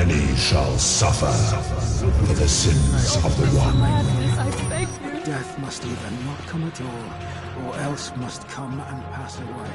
Many shall suffer for the sins of the one. I beg you. Death must either not come at all, or else must come and pass away.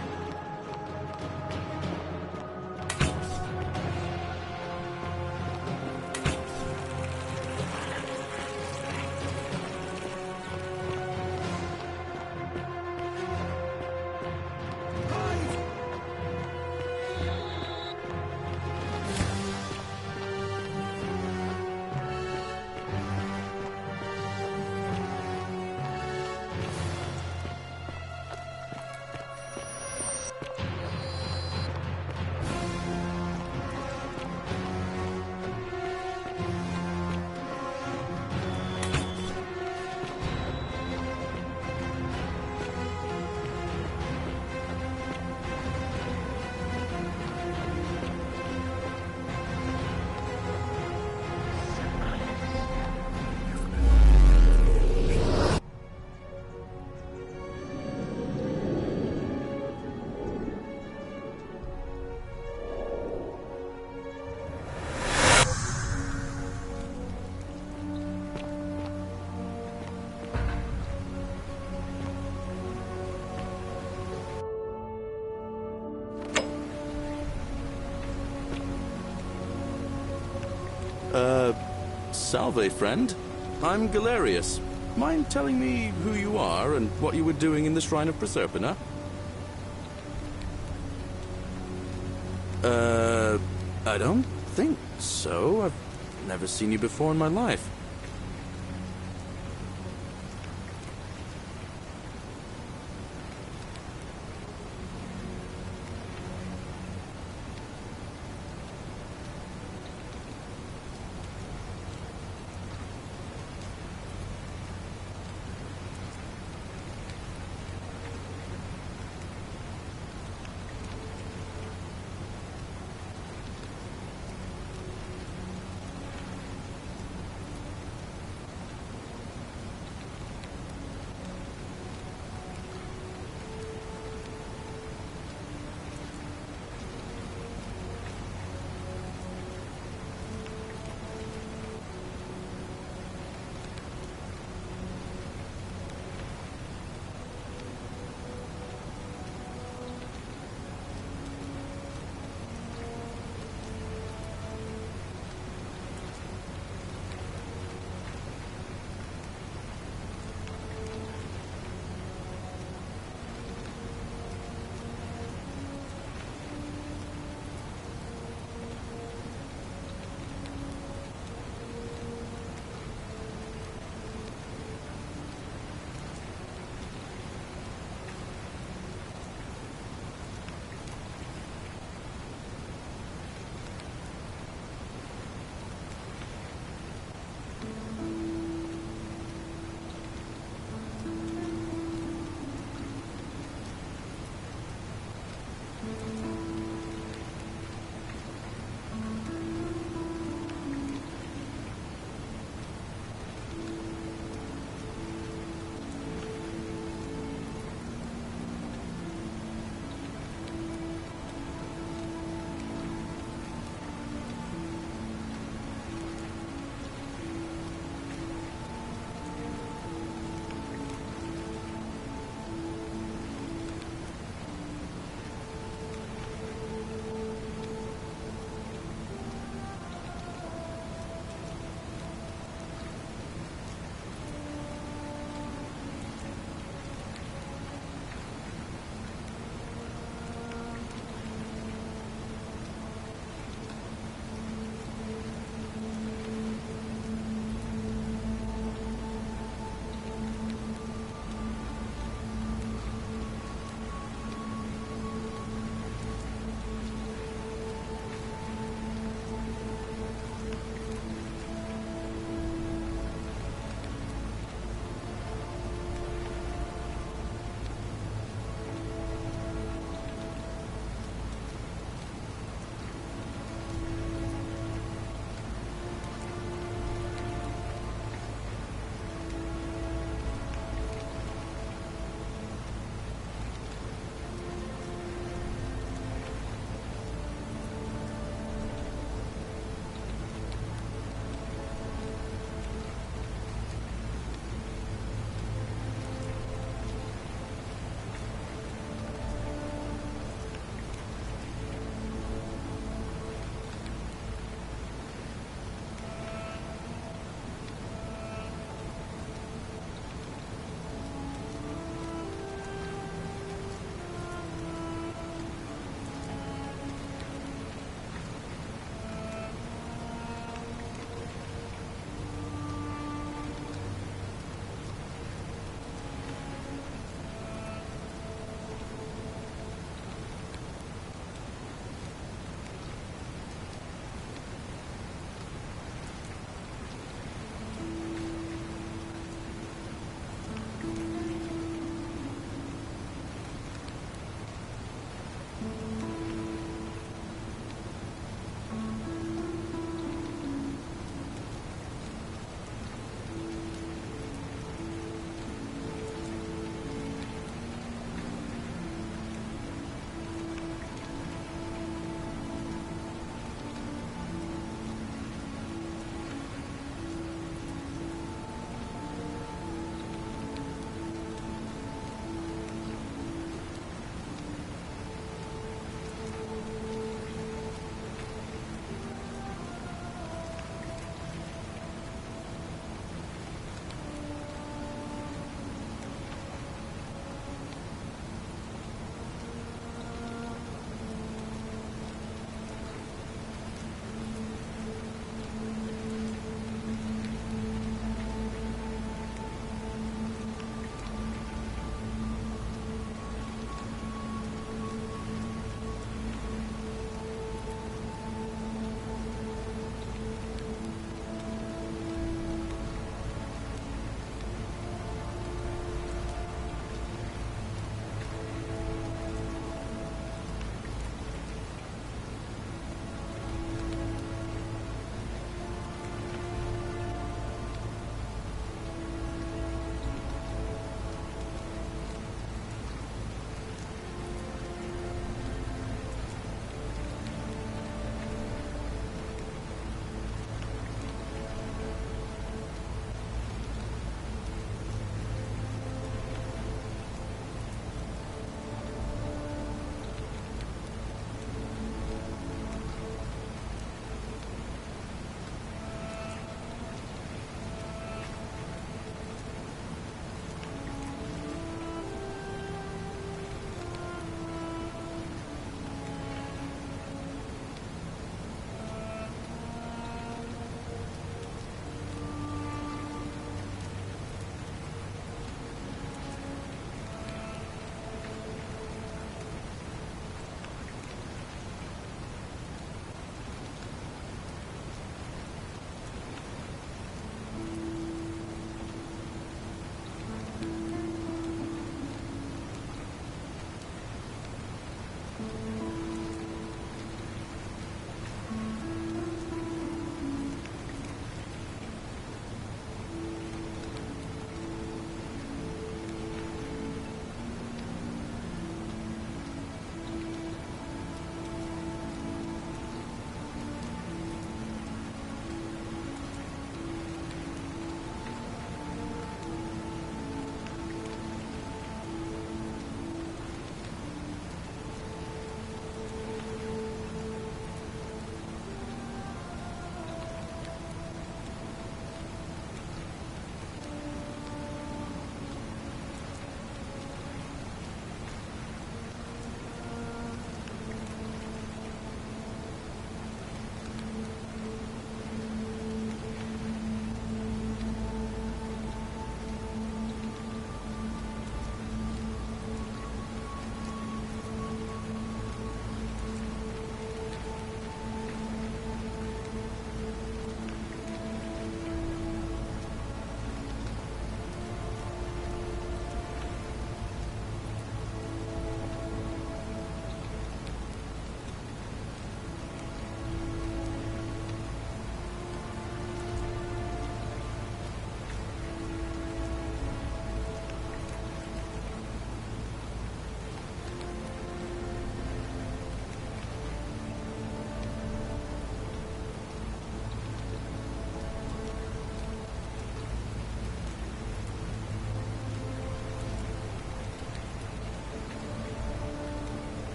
Salve, friend. I'm Galerius. Mind telling me who you are and what you were doing in the Shrine of Proserpina? I don't think so. I've never seen you before in my life.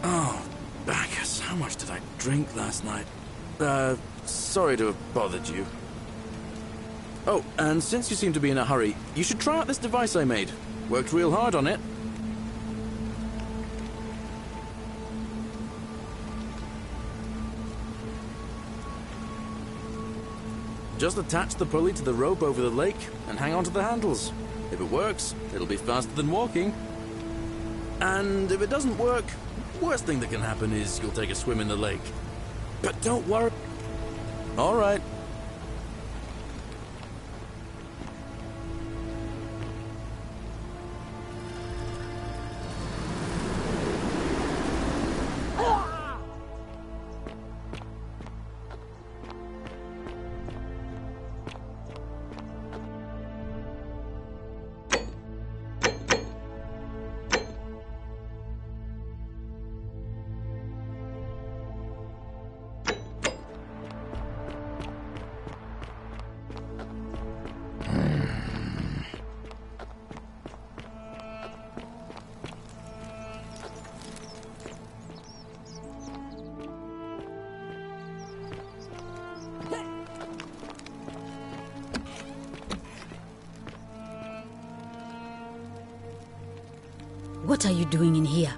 Oh, Bacchus, how much did I drink last night? Sorry to have bothered you. Oh, and since you seem to be in a hurry, you should try out this device I made. Worked real hard on it. Just attach the pulley to the rope over the lake and hang on to the handles. If it works, it'll be faster than walking. And if it doesn't work, worst thing that can happen is you'll take a swim in the lake. But don't worry. All right. What are you doing in here?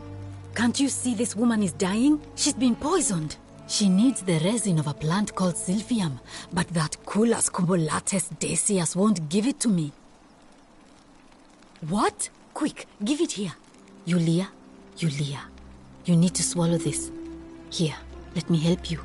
Can't you see this woman is dying? She's been poisoned. She needs the resin of a plant called Silphium, but that Culus cumbulatus decius won't give it to me. What? Quick, give it here. Yulia, you need to swallow this. Here, let me help you.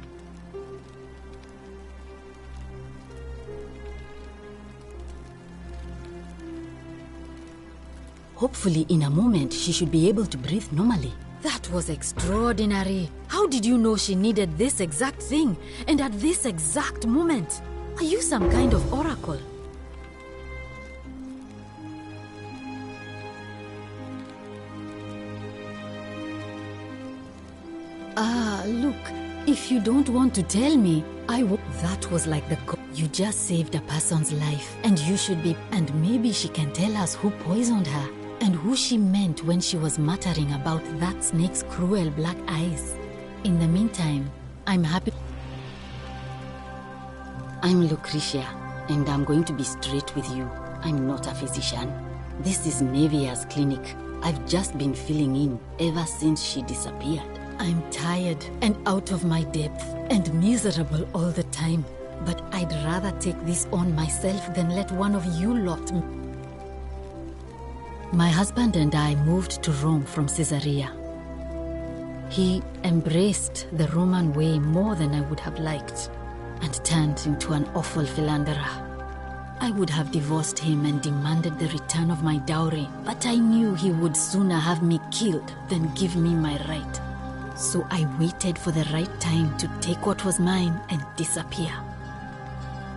Hopefully, in a moment, she should be able to breathe normally. That was extraordinary. How did you know she needed this exact thing, and at this exact moment? Are you some kind of oracle? Look, if you don't want to tell me, That was like the you just saved a person's life, and you should be... And maybe she can tell us who poisoned her, and who she meant when she was muttering about that snake's cruel black eyes. In the meantime, I'm happy... I'm Lucretia, and I'm going to be straight with you. I'm not a physician. This is Nevia's clinic. I've just been filling in ever since she disappeared. I'm tired and out of my depth and miserable all the time. But I'd rather take this on myself than let one of you lot... My husband and I moved to Rome from Caesarea. He embraced the Roman way more than I would have liked, and turned into an awful philanderer. I would have divorced him and demanded the return of my dowry, but I knew he would sooner have me killed than give me my right. So I waited for the right time to take what was mine and disappear.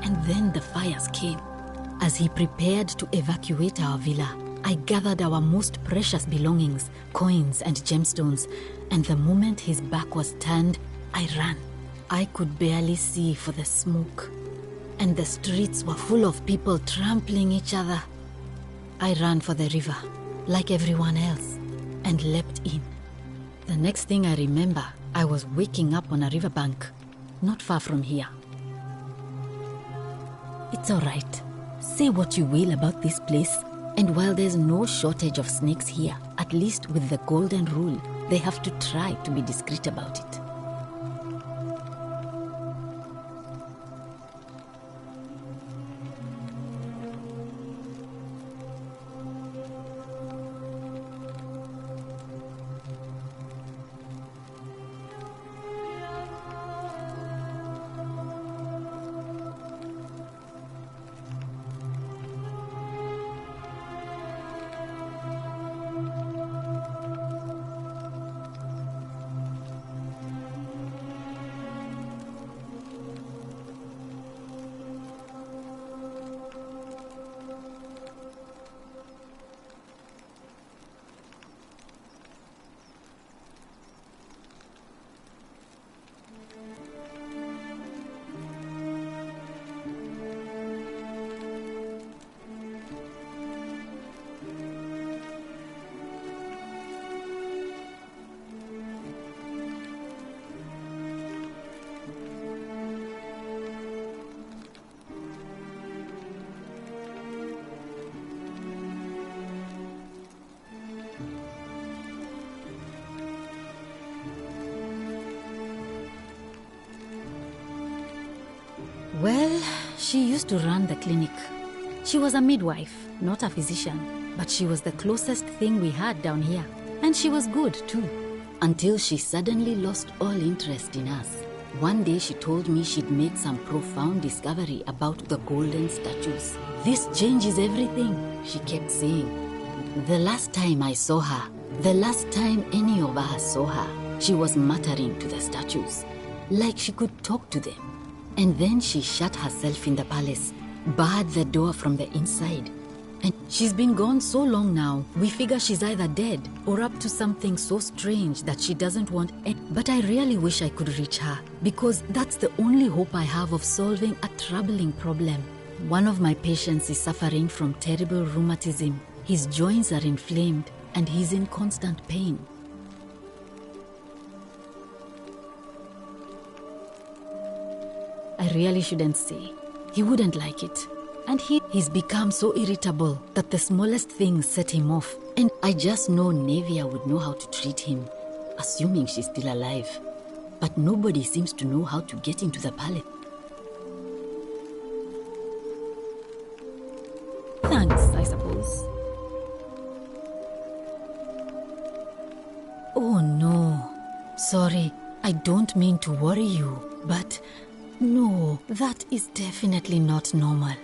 And then the fires came. As he prepared to evacuate our villa, I gathered our most precious belongings, coins and gemstones, and the moment his back was turned, I ran. I could barely see for the smoke, and the streets were full of people trampling each other. I ran for the river, like everyone else, and leapt in. The next thing I remember, I was waking up on a riverbank, not far from here. It's all right. Say what you will about this place, and while there's no shortage of snakes here, at least with the golden rule, they have to try to be discreet about it. Well, she used to run the clinic. She was a midwife, not a physician, but she was the closest thing we had down here. And she was good too. Until she suddenly lost all interest in us. One day she told me she'd made some profound discovery about the golden statues. This changes everything, she kept saying. The last time I saw her, the last time any of us saw her, she was muttering to the statues, like she could talk to them. And then she shut herself in the palace, barred the door from the inside. And she's been gone so long now, we figure she's either dead or up to something so strange that she doesn't want any. But I really wish I could reach her, because that's the only hope I have of solving a troubling problem. One of my patients is suffering from terrible rheumatism. His joints are inflamed and he's in constant pain. I really shouldn't say. He wouldn't like it. And he's become so irritable that the smallest things set him off. And I just know Nevia would know how to treat him, assuming she's still alive. But nobody seems to know how to get into the palace. Thanks, I suppose. Oh no. Sorry, I don't mean to worry you, but no, that is definitely not normal.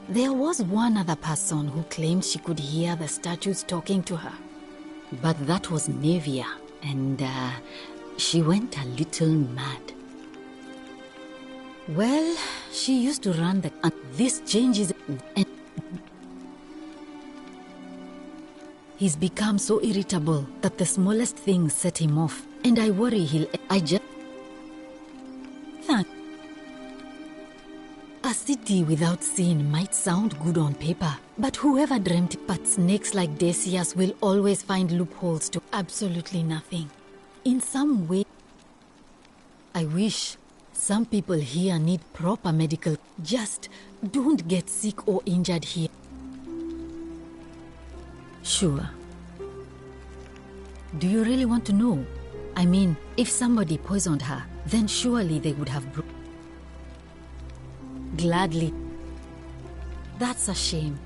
There was one other person who claimed she could hear the statues talking to her. But that was Nevia, and she went a little mad. Well, she used to run the... This changes... And he's become so irritable that the smallest things set him off. And I worry I just... Thanks. A city without sin might sound good on paper, but whoever dreamt it, but snakes like Decius will always find loopholes to absolutely nothing. In some way, I wish some people here need proper medical. Just don't get sick or injured here. Sure. Do you really want to know? I mean, if somebody poisoned her, then surely they would have Gladly. That's a shame.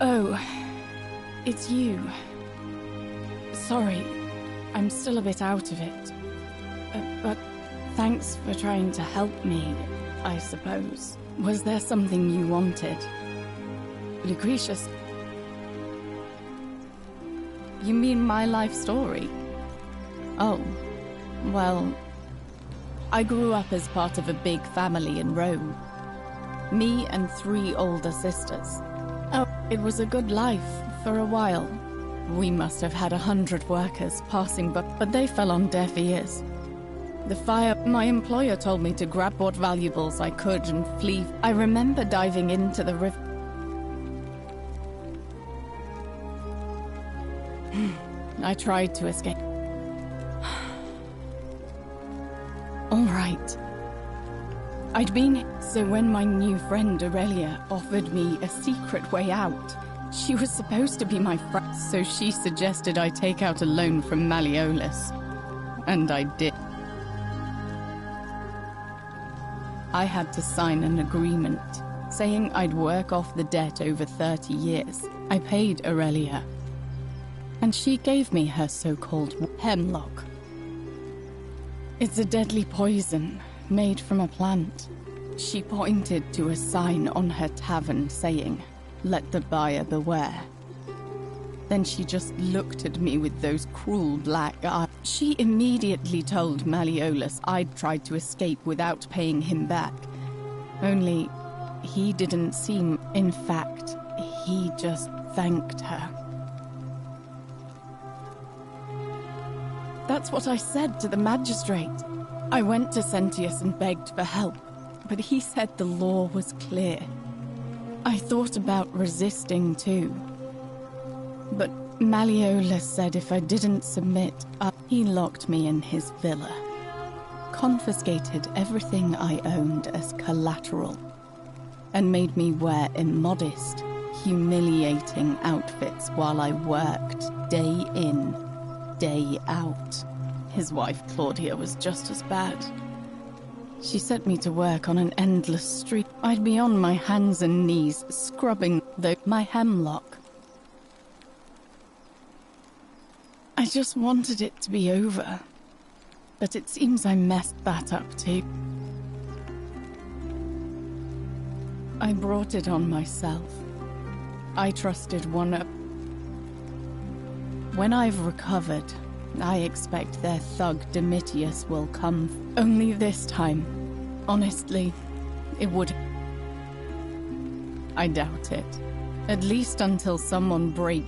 Oh, it's you. Sorry, I'm still a bit out of it. But thanks for trying to help me, I suppose. Was there something you wanted? Lucretius... You mean my life story? Oh, well, I grew up as part of a big family in Rome. Me and 3 older sisters. Oh, it was a good life for a while. We must have had 100 workers passing, but they fell on deaf ears. The fire, my employer told me to grab what valuables I could and flee. I remember diving into the river. I tried to escape. All right. I'd been... So when my new friend Aurelia offered me a secret way out, she was supposed to be my friend, so she suggested I take out a loan from Malleolus. And I did. I had to sign an agreement, saying I'd work off the debt over 30 years. I paid Aurelia. And she gave me her so-called hemlock. It's a deadly poison made from a plant. She pointed to a sign on her tavern saying, "Let the buyer beware." Then she just looked at me with those cruel black eyes. She immediately told Malleolus I'd tried to escape without paying him back. Only, he didn't seem... In fact, he just thanked her. That's what I said to the magistrate. I went to Sentius and begged for help, but he said the law was clear. I thought about resisting too. But Malleolus said if I didn't submit, he locked me in his villa, confiscated everything I owned as collateral, and made me wear immodest, humiliating outfits while I worked, day in, day out. His wife, Claudia, was just as bad. She set me to work on an endless street. I'd be on my hands and knees, scrubbing my hemlock. I just wanted it to be over. But it seems I messed that up too. I brought it on myself. I trusted one up. When I've recovered, I expect their thug Domitius will come. Only this time, honestly, it would. I doubt it. At least until someone breaks.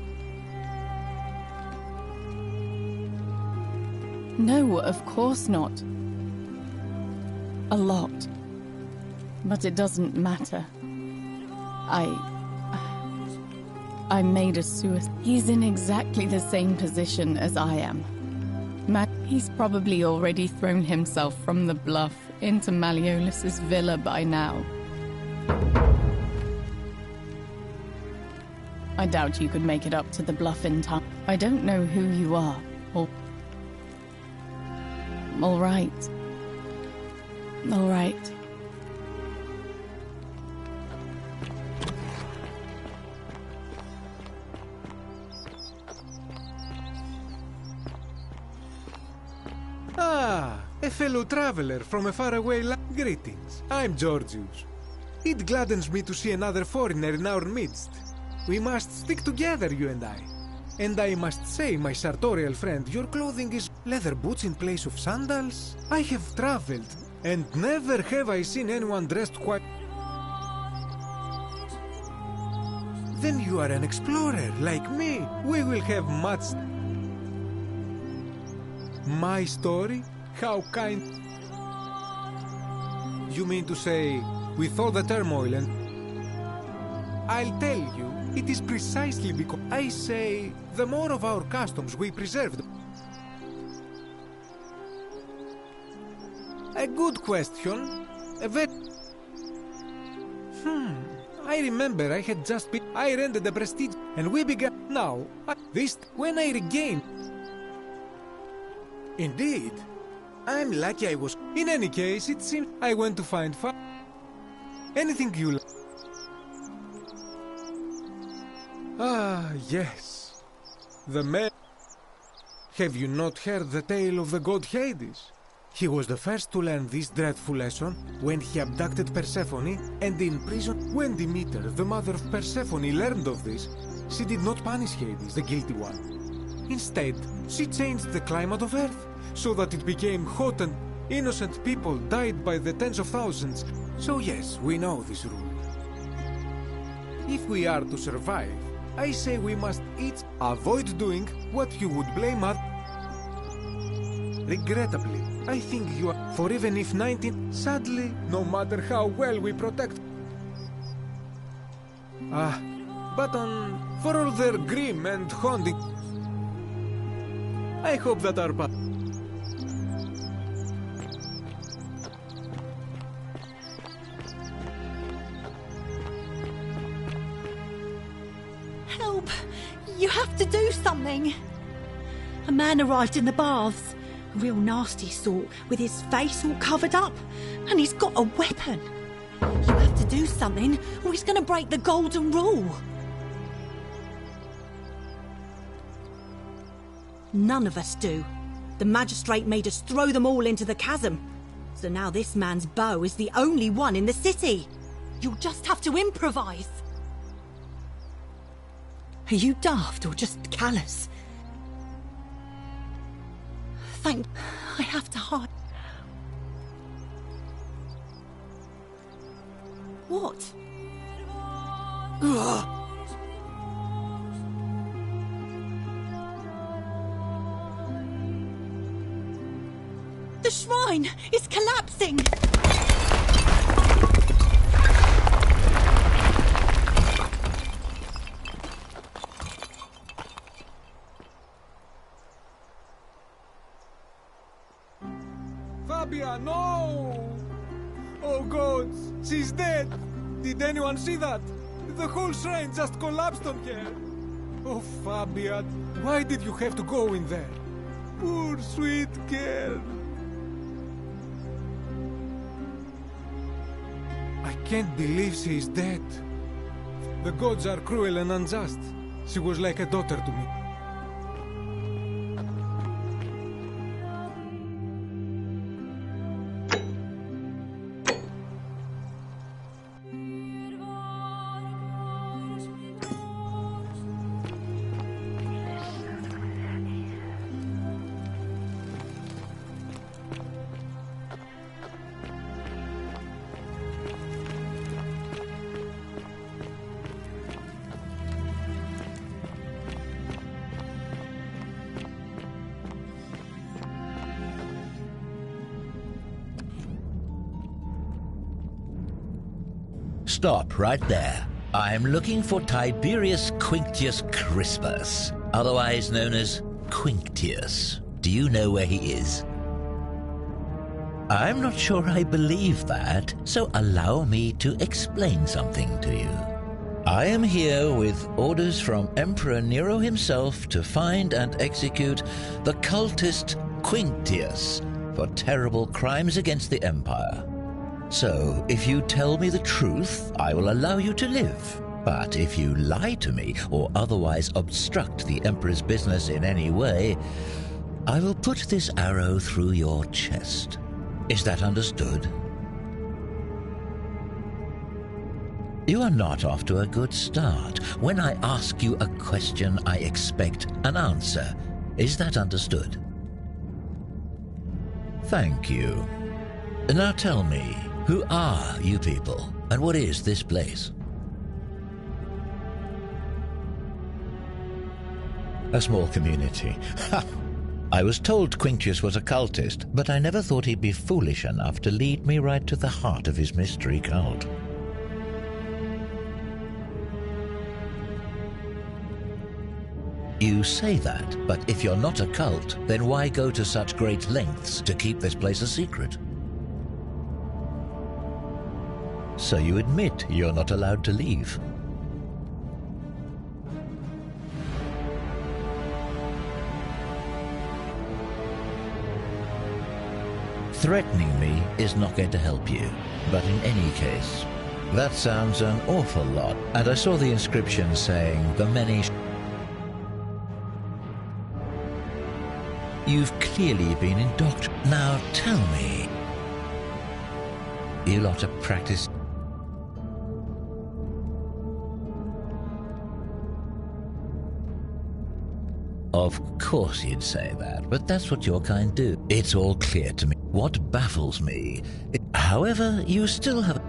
No, of course not. A lot. But it doesn't matter. I made a suicide. He's in exactly the same position as I am. He's probably already thrown himself from the bluff into Malleolus's villa by now. I doubt you could make it up to the bluff in time. I don't know who you are, or... All right. All right. Ah, a fellow traveler from a faraway land. Greetings, I'm Georgius. It gladdens me to see another foreigner in our midst. We must stick together, you and I. And I must say, my sartorial friend, your clothing is leather boots in place of sandals. I have traveled, and never have I seen anyone dressed quite... Then you are an explorer, like me. We will have much... My story? How kind... You mean to say, with all the turmoil and... I'll tell you, it is precisely because I say, the more of our customs we preserve... A good question. A very... I remember I had just been... I rented the prestige, and we began... Now, this... When I regained... Indeed. I'm lucky I was... In any case, it seems I went to find fun. Anything you like. Ah, yes. The man... Have you not heard the tale of the god Hades? He was the first to learn this dreadful lesson when he abducted Persephone and imprisoned. When Demeter, the mother of Persephone, learned of this, she did not punish Hades, the guilty one. Instead, she changed the climate of Earth, so that it became hot and innocent people died by the tens of thousands. So yes, we know this rule. If we are to survive, I say we must each avoid doing what you would blame others. Regrettably, I think you are... For even if 19... Sadly, no matter how well we protect... But for all their grim and haunting... I hope that our path... Help! You have to do something! A man arrived in the baths. A real nasty sort, with his face all covered up. And he's got a weapon. You have to do something, or he's gonna break the golden rule. None of us do. The magistrate made us throw them all into the chasm. So now this man's bow is the only one in the city. You'll just have to improvise. Are you daft or just callous? I have to hide. What? Ugh. The shrine is collapsing! Fabia, no! Oh gods, she's dead! Did anyone see that? The whole shrine just collapsed on her! Oh, Fabian, why did you have to go in there? Poor sweet girl! I can't believe she is dead. The gods are cruel and unjust. She was like a daughter to me. Stop right there. I'm looking for Tiberius Quinctius Crispus, otherwise known as Quinctius. Do you know where he is? I'm not sure I believe that, so allow me to explain something to you. I am here with orders from Emperor Nero himself to find and execute the cultist Quinctius for terrible crimes against the Empire. So, if you tell me the truth, I will allow you to live. But if you lie to me or otherwise obstruct the Emperor's business in any way, I will put this arrow through your chest. Is that understood? You are not off to a good start. When I ask you a question, I expect an answer. Is that understood? Thank you. Now tell me, who are you people, and what is this place? A small community. Ha! I was told Quinctius was a cultist, but I never thought he'd be foolish enough to lead me right to the heart of his mystery cult. You say that, but if you're not a cult, then why go to such great lengths to keep this place a secret? So you admit you're not allowed to leave. Threatening me is not going to help you, but in any case, that sounds an awful lot, and I saw the inscription saying, the many... You've clearly been indoctrinated. Now tell me, you lot of practice... Of course you'd say that, but that's what your kind do. It's all clear to me. What baffles me... However, you still have...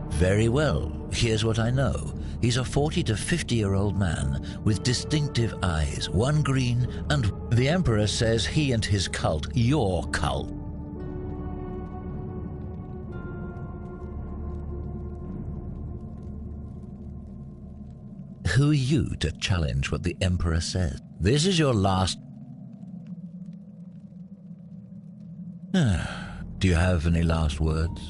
Very well. Here's what I know. He's a 40 to 50-year-old man with distinctive eyes, one green and... The Emperor says he and his cult, your cult, who are you to challenge what the Emperor says? This is your last... Do you have any last words?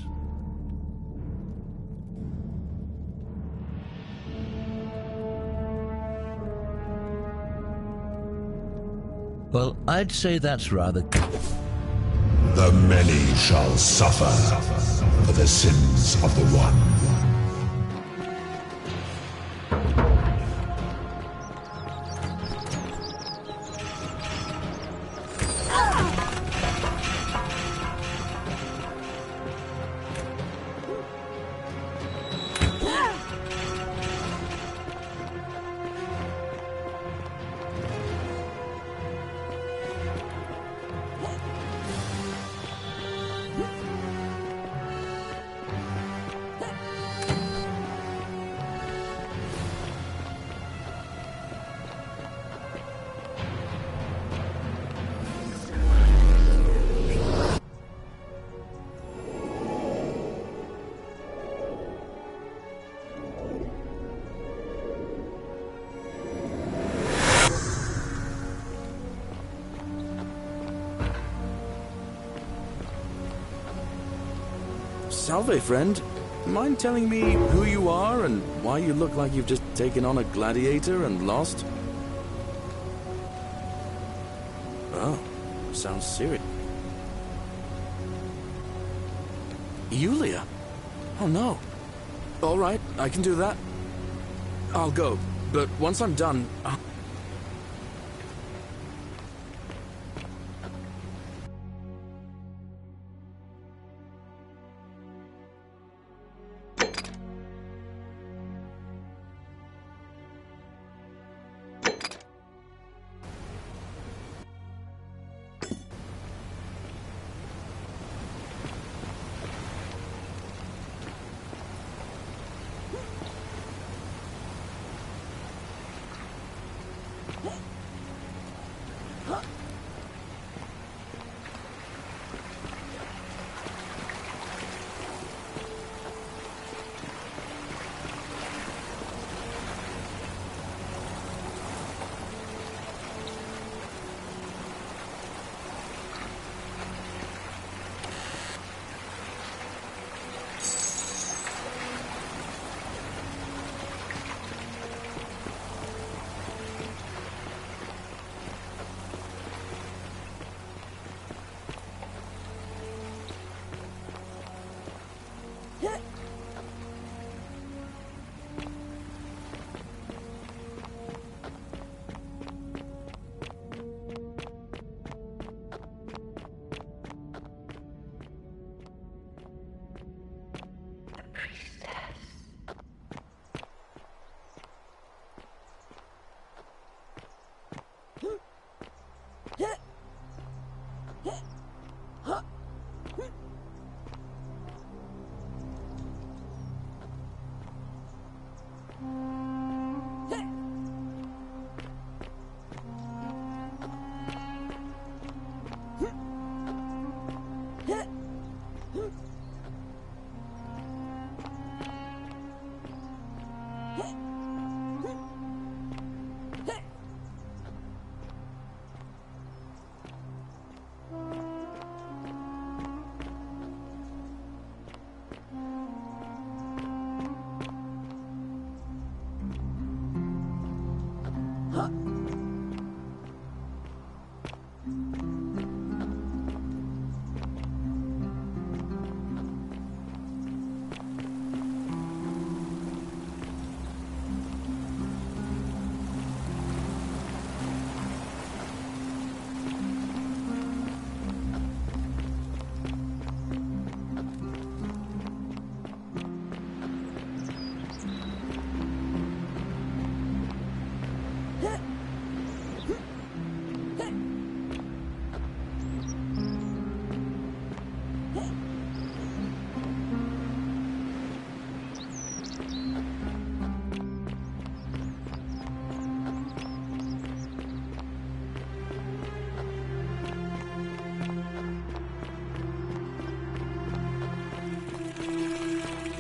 Well, I'd say that's rather... The many shall suffer for the sins of the one. Salve, friend. Mind telling me who you are and why you look like you've just taken on a gladiator and lost? Oh, sounds serious. Yulia? Oh no. All right, I can do that. I'll go, but once I'm done,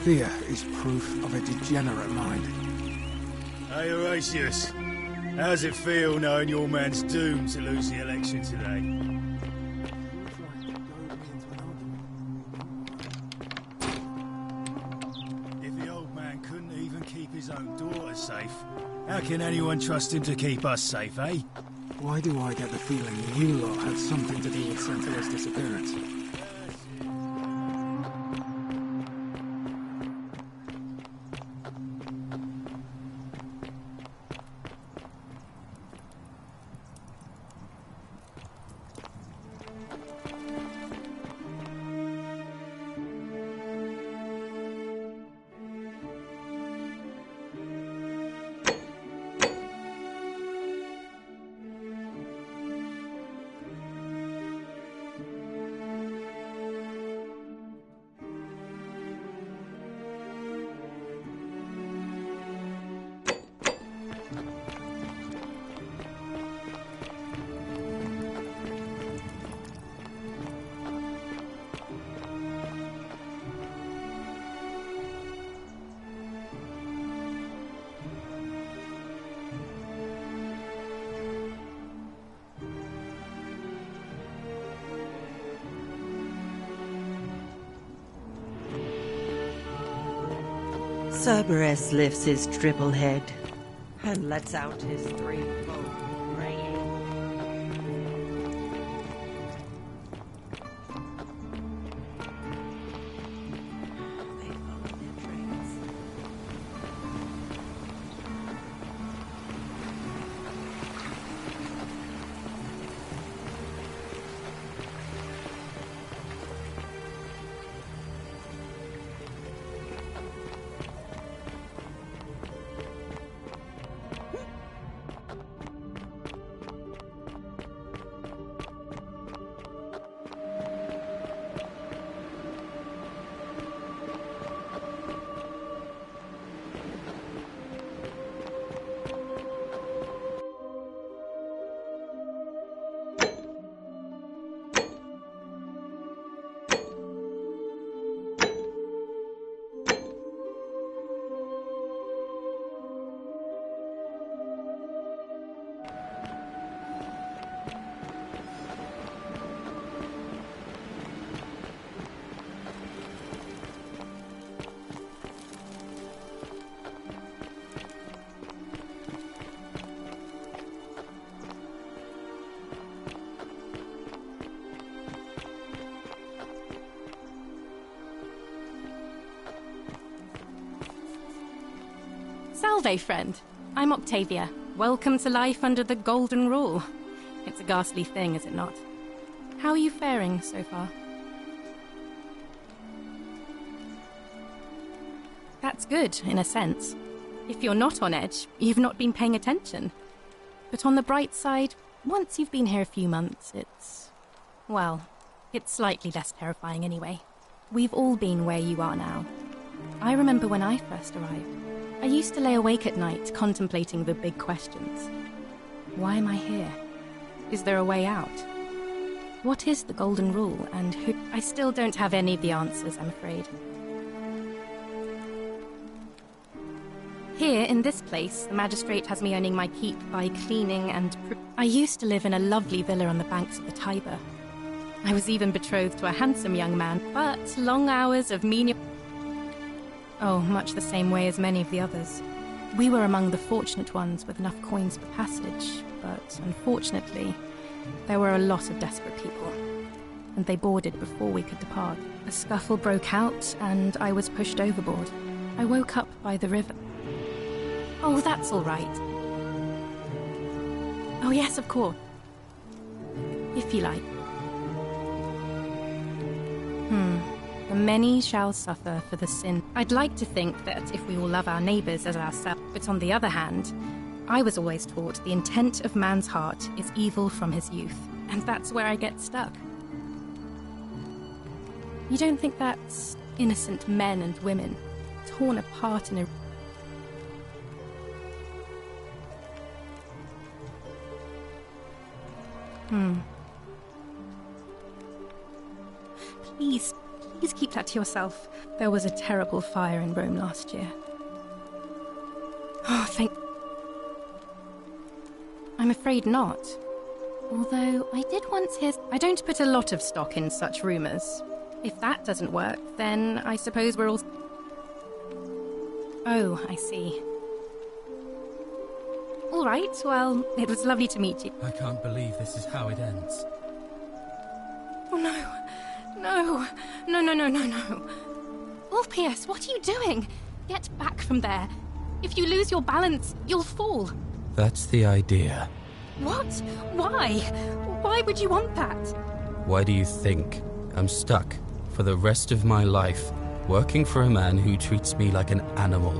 Fear is proof of a degenerate mind. Hey, Horatius. How's it feel knowing your man's doomed to lose the election today? If the old man couldn't even keep his own daughter safe, how can anyone trust him to keep us safe, eh? Why do I get the feeling you lot had something to do with Sentilla's disappearance? Cerberus lifts his triple head and lets out his threefold braying. They follow their trails. Salve, friend. I'm Octavia. Welcome to life under the Golden Rule. It's a ghastly thing, is it not? How are you faring so far? That's good, in a sense. If you're not on edge, you've not been paying attention. But on the bright side, once you've been here a few months, well, it's slightly less terrifying anyway. We've all been where you are now. I remember when I first arrived. I used to lay awake at night contemplating the big questions. Why am I here? Is there a way out? What is the Golden Rule, and who? I still don't have any of the answers, I'm afraid. Here, in this place, the magistrate has me earning my keep by cleaning and... I used to live in a lovely villa on the banks of the Tiber. I was even betrothed to a handsome young man, but long hours of menial... Oh, much the same way as many of the others. We were among the fortunate ones with enough coins for passage, but unfortunately, there were a lot of desperate people, and they boarded before we could depart. A scuffle broke out, and I was pushed overboard. I woke up by the river. Oh, that's all right. Oh, yes, of course. If you like. The many shall suffer for the sin. I'd like to think that if we all love our neighbours as ourselves, but on the other hand, I was always taught the intent of man's heart is evil from his youth, and that's where I get stuck. You don't think that's innocent men and women torn apart in a... Please keep that to yourself. There was a terrible fire in Rome last year. Oh, I'm afraid not. Although, I did once hear... I don't put a lot of stock in such rumours. If that doesn't work, then I suppose we're all... Oh, I see. All right, well, it was lovely to meet you. I can't believe this is how it ends. Oh, no. No. Ulpius, what are you doing? Get back from there. If you lose your balance, you'll fall. That's the idea. What? Why? Why would you want that? Why do you think I'm stuck for the rest of my life working for a man who treats me like an animal?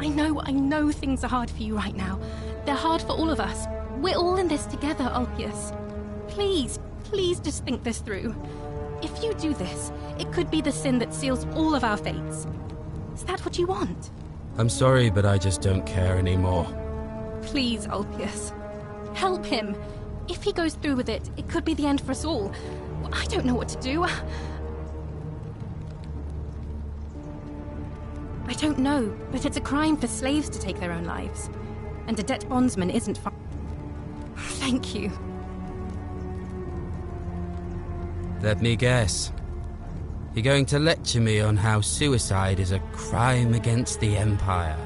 I know things are hard for you right now. They're hard for all of us. We're all in this together, Ulpius. Please just think this through. If you do this, it could be the sin that seals all of our fates. Is that what you want? I'm sorry, but I just don't care anymore. Please, Ulpius. Help him. If he goes through with it, it could be the end for us all. I don't know what to do. I don't know, but it's a crime for slaves to take their own lives. And a debt bondsman isn't fine. Thank you. Let me guess. You're going to lecture me on how suicide is a crime against the Empire.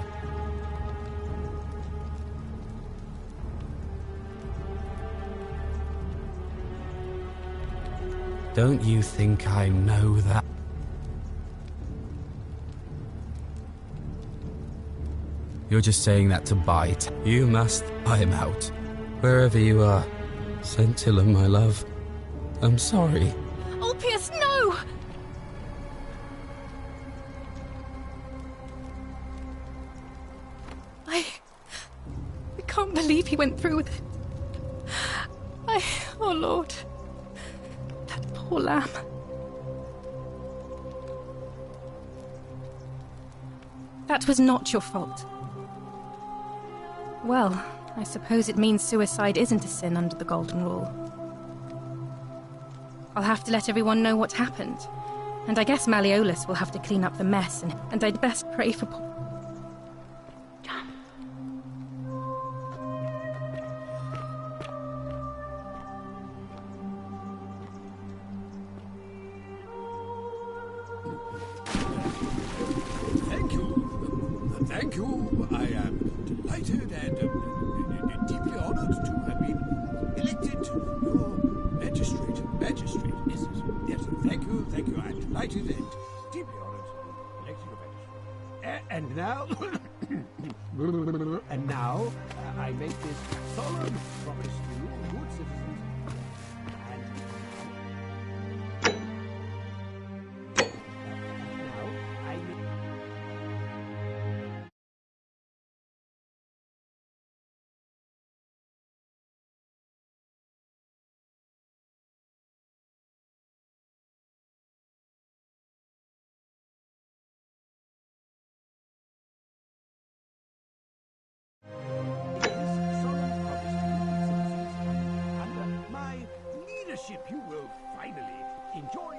Don't you think I know that? You're just saying that to bite. You must. I'm out. Wherever you are. Scintilla, my love. I'm sorry. Ulpius, no! I can't believe he went through with it. Oh Lord. That poor lamb. That was not your fault. Well, I suppose it means suicide isn't a sin under the Golden Rule. I'll have to let everyone know what happened. And I guess Malleolus will have to clean up the mess, and I'd best pray for Thank you. I am delighted and deeply honored to have been elected your magistrate. Yes, thank you. I am delighted and deeply honored elected your magistrate. And now, I make this solemn promise to you, good citizens. Under my leadership, you will finally enjoy